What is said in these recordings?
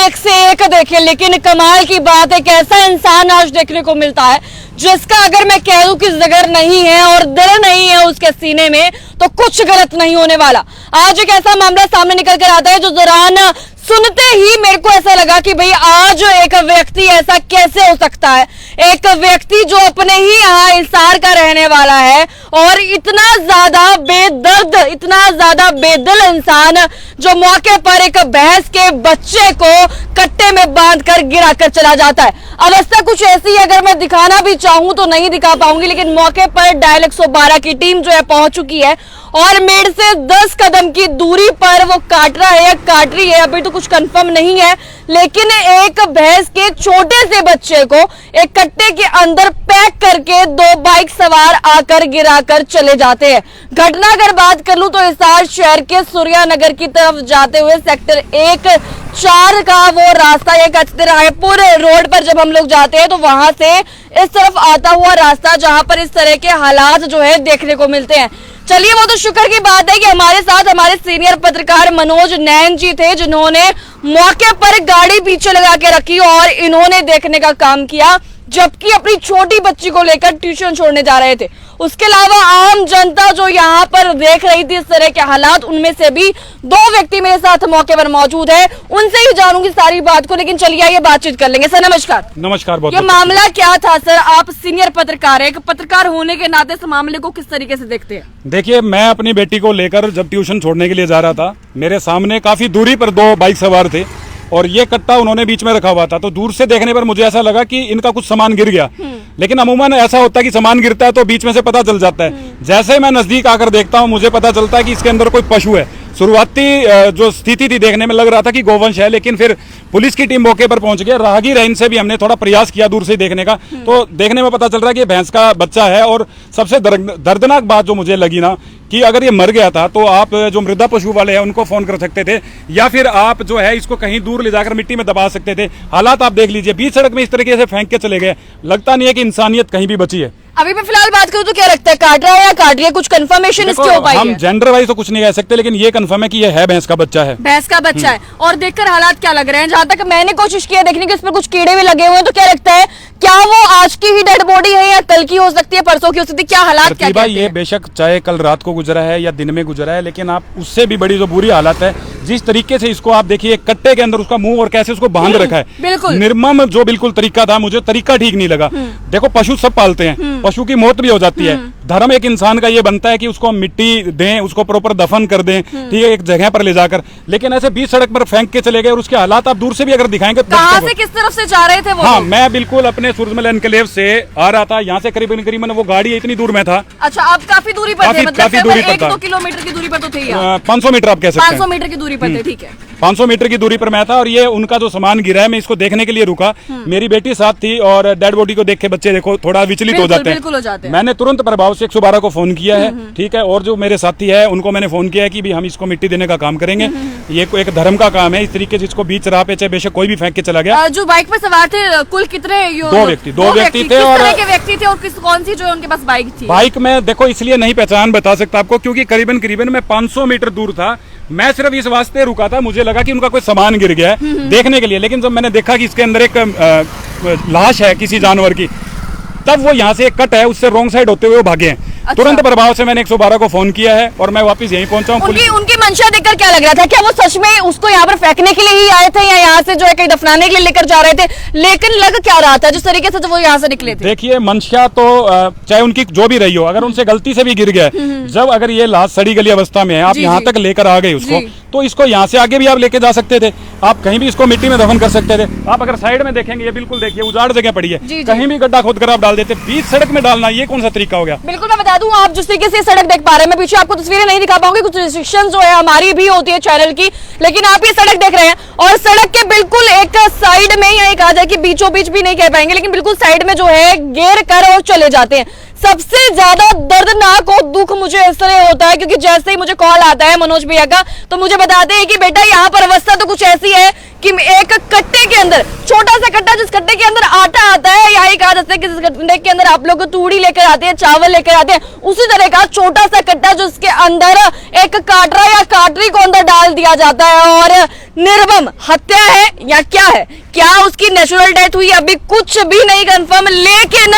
एक से एक देखे, लेकिन कमाल की बात है कि ऐसा इंसान आज देखने को मिलता है जिसका अगर मैं कह दूं कि जिगर नहीं है और दिल नहीं है उसके सीने में तो कुछ गलत नहीं होने वाला। आज एक ऐसा मामला सामने निकल कर आता है जो दौरान सुनते ही मेरे को ऐसा लगा कि भाई आज एक व्यक्ति ऐसा कैसे हो सकता है, एक व्यक्ति जो अपने ही यहाँ हिसार का रहने वाला है और इतना ज्यादा बेदर्द, इतना ज्यादा बेदिल इंसान जो मौके पर एक भैंस के बच्चे को कट्टे में बांधकर गिरा कर चला जाता है। अवस्था कुछ ऐसी है, अगर मैं दिखाना भी चाहूं तो नहीं दिखा पाऊंगी, लेकिन मौके पर डायल 112 की टीम जो है पहुंच चुकी है और मेड से 10 कदम की दूरी पर वो काट रहा है या काट रही है, अभी तो कुछ कंफर्म नहीं है, लेकिन एक भैंस के छोटे से बच्चे को एक कट्टे के अंदर पैक करके 2 बाइक सवार आकर गिराकर चले जाते हैं। घटना अगर बात कर लूं तो हिसार शहर के सूर्या नगर की तरफ जाते हुए सेक्टर 1-4 का वो रास्ता, ये कहते रायपुर रोड पर जब हम लोग जाते हैं तो वहां से इस तरफ आता हुआ रास्ता जहां पर इस तरह के हालात जो है देखने को मिलते हैं। चलिए, वो तो शुक्र की बात है कि हमारे साथ हमारे सीनियर पत्रकार मनोज नैन जी थे जिन्होंने मौके पर गाड़ी पीछे लगा के रखी और इन्होंने देखने का काम किया जबकि अपनी छोटी बच्ची को लेकर ट्यूशन छोड़ने जा रहे थे। उसके अलावा आम जनता जो यहाँ पर देख रही थी इस तरह के हालात, उनमें से भी 2 व्यक्ति मेरे साथ मौके पर मौजूद है, उनसे ही जानूंगी सारी बात को। लेकिन चलिए आइए बातचीत कर लेंगे। सर नमस्कार। नमस्कार। बहुत ये मामला क्या था सर? आप सीनियर पत्रकार है, पत्रकार होने के नाते इस मामले को किस तरीके से देखते हैं? देखिए, मैं अपनी बेटी को लेकर जब ट्यूशन छोड़ने के लिए जा रहा था, मेरे सामने काफी दूरी पर 2 बाइक सवार थे और ये कट्टा उन्होंने बीच में रखा हुआ था। तो दूर से देखने पर मुझे ऐसा लगा कि इनका कुछ सामान गिर गया, लेकिन अमूमन ऐसा होता है कि सामान गिरता है तो बीच में से पता चल जाता है। जैसे ही मैं नजदीक आकर देखता हूं मुझे पता चलता है कि इसके अंदर कोई पशु है। शुरुआती जो स्थिति थी देखने में लग रहा था कि गोवंश है, लेकिन फिर पुलिस की टीम मौके पर पहुंच गई। राहगीर है, इनसे भी हमने थोड़ा प्रयास किया दूर से देखने का, तो देखने में पता चल रहा है कि भैंस का बच्चा है। और सबसे दर्दनाक बात जो मुझे लगी ना कि अगर ये मर गया था तो आप जो मृदा पशु वाले हैं उनको फोन कर सकते थे या फिर आप जो है इसको कहीं दूर ले जाकर मिट्टी में दबा सकते थे। हालात आप देख लीजिए, बीच सड़क में इस तरीके से फेंक के चले गए। लगता नहीं है कि इंसानियत कहीं भी बची है। अभी मैं फिलहाल बात करूं तो क्या लगता है, काट रहा है या काट रही है? कुछ कंफर्मेशन इसके हो पाई है? हम जेंडर वाइज तो कुछ नहीं कह सकते, लेकिन ये कंफर्म है कि ये है भैंस का बच्चा है। भैंस का बच्चा है। और देखकर हालात क्या लग रहे हैं? जहां तक मैंने कोशिश की है देखने की, उस पर कुछ कीड़े भी लगे हुए हैं, तो क्या लगता है क्या वो आज की ही डेड बॉडी है या कल की हो सकती है, परसों की हो सकती है? क्या हालात क्या कहते हैं? ये बेशक चाहे कल रात को गुजरा है या दिन में गुजरा है, लेकिन आप उससे भी बड़ी जो बुरी हालत है, जिस तरीके से इसको आप देखिए कट्टे के अंदर उसका मुंह और कैसे उसको बांध रखा है, बिल्कुल निर्मम जो बिल्कुल तरीका था, मुझे तरीका ठीक नहीं लगा। देखो, पशु सब पालते हैं, पशु की मौत भी हो जाती है। धर्म एक इंसान का ये बनता है कि उसको मिट्टी दें, उसको प्रॉपर दफन कर दें, ठीक है, एक जगह पर ले जाकर। लेकिन ऐसे बीच सड़क पर फेंक के चले गए और उसके हालात आप दूर से भी अगर दिखाएंगे। कहां से किस तरफ से जा रहे थे वो? हाँ, मैं बिल्कुल अपने सूरजमल एनक्लेव से आ रहा था। यहाँ से करीबन वो गाड़ी इतनी दूर में था। अच्छा, आप काफी दूरी पर थे? मतलब काफी दूरी पर था। 1-2 किलोमीटर की दूरी पर तो थे? 500 मीटर आप कह सकते हैं। 500 मीटर की दूरी पर थे, ठीक है। 500 मीटर की दूरी पर मैं था और ये उनका जो सामान गिरा है, मैं इसको देखने के लिए रुका। मेरी बेटी साथ थी और डेड बॉडी को देख के बच्चे देखो थोड़ा विचलित हो जाते हैं। मैंने तुरंत प्रभाव से 112 को फोन किया है, ठीक है, और जो मेरे साथी है उनको मैंने फोन किया है कि भी हम इसको मिट्टी देने का काम करेंगे। ये एक धर्म का काम है, इस तरीके से इसको बीच राह पे चाहे बेशक कोई भी फेंक के चला गया। जो बाइक पर सवार थे कुल कितने? 2 व्यक्ति थे। और किस तरह के व्यक्ति थे और कौन सी जो उनके पास बाइक थी? बाइक में देखो इसलिए नहीं पहचान बता सकता आपको क्योंकि करीबन मैं 500 मीटर दूर था। मैं सिर्फ इस वास्ते रुका था, मुझे लगा कि उनका कोई सामान गिर गया है देखने के लिए। लेकिन जब मैंने देखा कि इसके अंदर एक लाश है किसी जानवर की, तब वो यहाँ से एक कट है उससे रॉन्ग साइड होते हुए वो भागे हैं। अच्छा। तुरंत प्रभाव से मैंने 112 को फोन किया है और मैं वापस यहीं पहुंचा हूँ। उनकी मंशा देखकर क्या लग रहा था? क्या वो सच में उसको यहाँ पर फेंकने के लिए ही आए थे या यहाँ से जो है कहीं दफनाने के लिए लेकर जा रहे थे? लेकिन लग क्या रहा था जिस तरीके से वो यहाँ से निकले थे? देखिए, मंशा तो चाहे उनकी जो भी रही हो, अगर उनसे गलती से भी गिर गया, जब अगर ये लाश सड़ी गली अवस्था में है, आप यहाँ तक लेकर आ गए उसको, तो इसको यहाँ से आगे भी आप लेके जा सकते थे। आप कहीं भी इसको मिट्टी में दफन कर सकते थे। आप अगर साइड में देखेंगे, ये बिल्कुल देखिए उजाड़ जगह पड़ी है, कहीं भी गड्ढा खोद कर आप डाल देते। बीच सड़क में डालना ये कौन सा तरीका हो गया? बिल्कुल, मैं बता दूं, आप जिस तरीके से सड़क देख पा रहे हैं, मैं पीछे आपको तस्वीरें नहीं दिखा पाऊंगी, कुछ रिस्ट्रिक्शन जो है हमारी भी होती है चैनल की, लेकिन आप ये सड़क देख रहे हैं और सड़क के बिल्कुल एक साइड में, या एक आ जाए कि बीचों बीच भी नहीं कह पाएंगे, लेकिन बिल्कुल साइड में जो है गिर कर और चले जाते हैं। सबसे ज्यादा दर्दनाक और दुख मुझे इस तरह होता है क्योंकि जैसे ही मुझे कॉल आता है मनोज भैया का, तो मुझे बताते हैं कि बेटा यहाँ पर अवस्था तो कुछ ऐसी है कि एक कट्टे के अंदर, छोटा सा कट्टा, जिस कट्टे के अंदर आटा आता है, यही कहा जाता है कि जिस कट्टे के अंदर आप लोग तूड़ी लेकर आते हैं, चावल लेकर आते हैं, उसी तरह का छोटा सा कट्टा जिसके अंदर एक काटरा या काटरी को अंदर डाल दिया जाता है और निर्मम हत्या है या क्या है, क्या उसकी नेचुरल डेथ हुई, अभी कुछ भी नहीं कंफर्म। लेकिन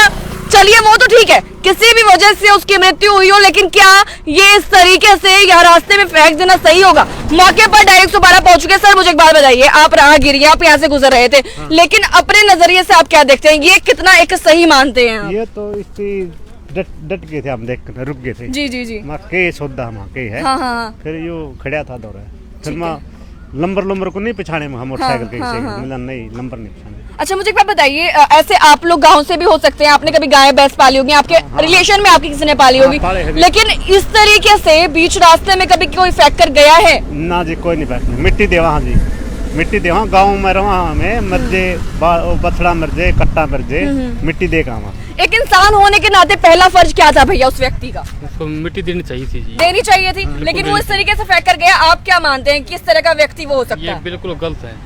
चलिए वो तो ठीक है, किसी भी वजह से उसकी मृत्यु हुई हो, लेकिन क्या ये इस तरीके से या रास्ते में फेंक देना सही होगा? मौके पर डायरेक्ट 112 पहुंच चुके। सर मुझे एक बात बताइए, आप राहगीर, आप यहाँ से गुजर रहे थे, लेकिन अपने नजरिए से आप क्या देखते हैं, ये कितना एक सही मानते हैं आप? ये तो इसकी डट गए थे, हम देख कर रुक गए थे। जी जी जी, माँ के सौदा माँ के है। हाँ हाँ, फिर यो खड़ा था दौरा, फिर माँ लंबर को नहीं पिछाने में, हम मोटरसाइकिल के मिलन नहीं, लंबर नहीं पिछाने। अच्छा मुझे एक बात बताइए, ऐसे आप लोग गांव से भी हो सकते हैं, आपने कभी गाय भैंस पाली होगी, आपके रिलेशन में आपकी किसी ने पाली होगी, लेकिन इस तरीके से बीच रास्ते में कभी कोई फेंक कर गया है? ना जी, कोई नहीं फेंकने। मिट्टी देवा जी, मिट्टी देवा, गाँव में रहा में मर्जे, बछड़ा मर्जे, कट्टा मर्जे, मिट्टी दे का। एक इंसान होने के नाते पहला फर्ज क्या था भैया उस व्यक्ति का? उसको मिट्टी देनी चाहिए थी जी। देनी चाहिए थी, लेकिन वो इस तरीके से फेंक कर गया। आप क्या मानते हैं किस तरह का व्यक्ति वो हो सकता ये है? बिल्कुल गलत है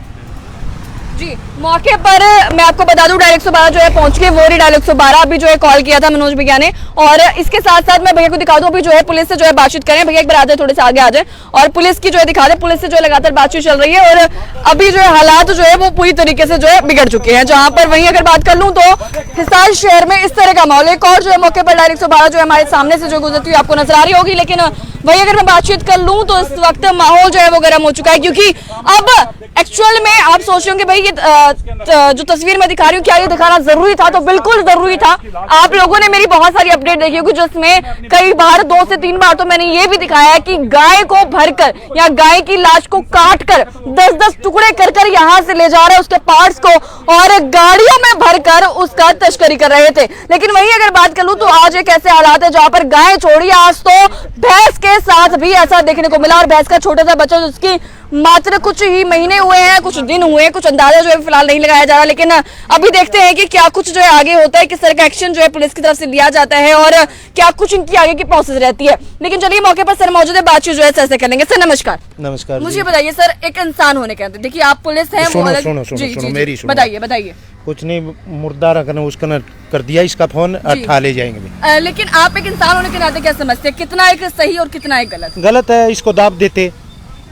जी, मौके पर मैं आपको बता दूं डायरेक्ट 112 जो है पहुंच के, वो डायरेक्ट 112 अभी जो है कॉल किया था मनोज भैया ने। और इसके साथ साथ मैं भैया को दिखा दूं, अभी जो है पुलिस से जो है बातचीत करें। भैया एक बार आ जाए, थोड़े से आगे आ जाए और पुलिस की जो है दिखा दे। पुलिस से जो है लगातार बातचीत चल रही है और अभी जो है हालात जो है वो पूरी तरीके से जो है बिगड़ चुके हैं। जहां पर वहीं अगर बात कर लूं तो हिसार शहर में इस तरह का माहौल। एक और जो है मौके पर डायरेक्ट 112 जो है हमारे सामने से जो गुजरती हुई आपको नजर आ रही होगी, लेकिन वही अगर मैं बातचीत कर लूं तो इस वक्त माहौल जो है वो गर्म हो चुका है, क्योंकि अब एक्चुअल में आप सोच रहे होंगे भाई ये जो तस्वीर में दिखा रही हूँ क्या ये दिखाना जरूरी था? तो बिल्कुल जरूरी था। आप लोगों ने मेरी बहुत सारी अपडेट देखी होगी जिसमें कई बार 2 से 3 बार तो मैंने ये भी दिखाया है कि गाय को भरकर या गाय की लाश को काट कर 10-10 टुकड़े कर यहाँ से ले जा रहे उसके पार्ट्स को और गाड़ियों में भरकर उसका तस्करी कर रहे थे। लेकिन वहीं अगर बात कर लूं तो आज एक ऐसे हालात है जहां पर गाय छोड़िए, आज तो भैंस के साथ भी ऐसा देखने को मिला। और भैंस का छोटा सा बच्चा जिसकी मात्र कुछ ही महीने हुए हैं, कुछ दिन हुए हैं, कुछ अंदाजा जो है फिलहाल नहीं लगाया जा रहा, लेकिन अभी देखते हैं कि क्या कुछ जो है आगे होता है, किस तरह का एक्शन जो है पुलिस की तरफ से लिया जाता है और क्या कुछ इनकी आगे की प्रोसेस रहती है। लेकिन चलिए मौके पर सर मौजूद है, बातचीत जो है सर से कर लेंगे। सर नमस्कार। नमस्कार। मुझे बताइए सर, एक इंसान होने के अंदर, देखिए आप पुलिस हैं, सुनो मेरी सुनो। बताइए। कुछ नहीं, मुर्दा रखना उसका न कर दिया, इसका फोन अट्ठा ले जाएंगे। लेकिन आप एक इंसान होने के नाते क्या समझते हैं, कितना एक सही और कितना एक गलत? गलत है, इसको दाब देते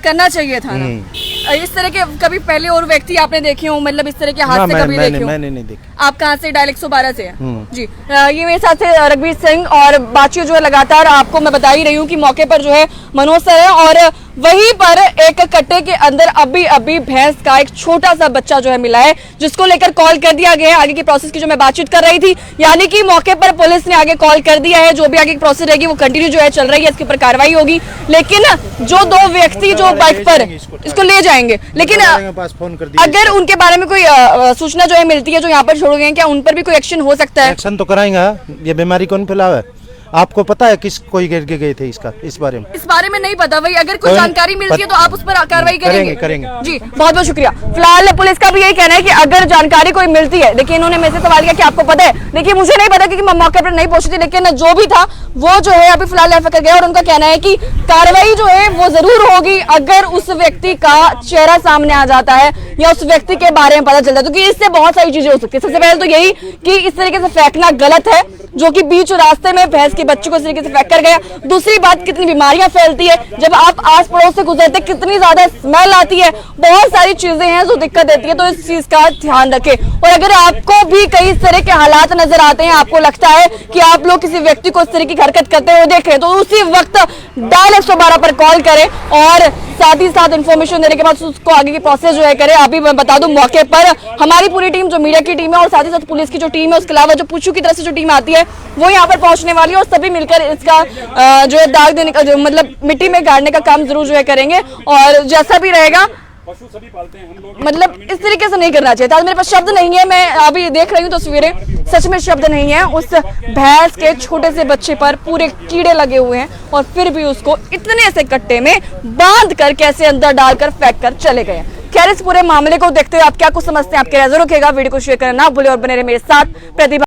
करना चाहिए था ना। इस तरह के कभी पहले और व्यक्ति आपने देखे हो, मतलब इस तरह के हादसे कभी देखे हो? मैंने नहीं देखे। आप कहाँ से? डायरेक्ट 112 से हैं जी। ये मेरे साथ है रघुवीर सिंह और बातचीत जो है लगातार आपको मैं बता ही रही हूँ कि मौके पर जो है मनोज सर है और वहीं पर एक कट्टे के अंदर अभी भैंस का एक छोटा सा बच्चा जो है मिला है, जिसको लेकर कॉल कर दिया गया है। आगे की प्रोसेस की जो मैं बातचीत कर रही थी, यानी कि मौके पर पुलिस ने आगे कॉल कर दिया है, जो भी आगे की प्रोसेस रहेगी वो कंटिन्यू जो है चल रही है, इसके ऊपर कार्रवाई होगी। लेकिन जो 2 व्यक्ति जो बाइक पर इसको ले जाएंगे, लेकिन पास फोन कर दिया, अगर उनके बारे में कोई सूचना जो है मिलती है जो यहाँ पर छोड़ गए हैं, क्या उन पर भी कोई एक्शन हो सकता है? एक्शन तो कराएंगे। ये बीमारी कौन फैलावा है? आपको पता है किस कोई गिर के गए थे इस बारे में? इस बारे में नहीं पता भाई, अगर कुछ जानकारी मिलती है तो आप उस पर कार्रवाई करेंगे। जी बहुत बहुत शुक्रिया। फिलहाल पुलिस का भी यही कहना है कि अगर जानकारी कोई मिलती है, देखिए इन्होंने मेरे से सवाल किया कि आपको पता है, देखिए मुझे नहीं पता क्योंकि मैं मौके पर नहीं पहुंची थी, लेकिन जो भी था वो जो है अभी फिलहाल एफ गया और उनका कहना है कि कार्रवाई जो है वो जरूर होगी अगर उस व्यक्ति का चेहरा सामने आ जाता है या उस व्यक्ति के बारे में पता चलता है, क्योंकि इससे बहुत सारी चीजें हो सकती है। सबसे पहले तो यही कि इस तरीके से फेंकना गलत है, जो कि बीच रास्ते में भैंस के बच्चे को इस तरीके से फेंक कर गया। दूसरी बात, कितनी बीमारियां फैलती है जब आप आस पड़ोस से गुजरते, कितनी ज्यादा स्मेल आती है, बहुत सारी चीजें हैं जो दिक्कत देती है, तो इस चीज का ध्यान रखें। और अगर आपको भी कई तरह के हालात नजर आते हैं, आपको लगता है कि आप लोग किसी व्यक्ति को इस तरह की हरकत करते हुए देख रहे हैं, तो उसी वक्त डायल 112 पर कॉल करें और साथ ही साथ इन्फॉर्मेशन देने के बाद उसको आगे की प्रोसेस जो है करें। अभी मैं बता दूं मौके पर हमारी पूरी टीम, जो मीडिया की टीम है और साथ ही साथ पुलिस की जो टीम है, उसके अलावा जो पुछू की तरफ से जो टीम आती है वो यहाँ पर पहुंचने वाली है और सभी मिलकर इसका जो है दाग देने का, जो मतलब मिट्टी में गाड़ने का काम जरूर जो है करेंगे। और जैसा भी रहेगा, पशु सभी पालते हैं हम लोग, मतलब इस तरीके से नहीं करना चाहिए था। मेरे पास शब्द नहीं है, मैं अभी देख रही हूँ तस्वीरें, सच में शब्द नहीं है। उस भैंस के छोटे से बच्चे पर पूरे कीड़े लगे हुए हैं और फिर भी उसको इतने से कट्टे में बांध कर कैसे अंदर डालकर फेंक कर चले गए। खैर इस पूरे मामले को देखते हुए आप क्या कुछ समझते हैं, आपके नजर रखेगा। वीडियो को शेयर करना ना भूले और बने रहे मेरे साथ। प्रतिभा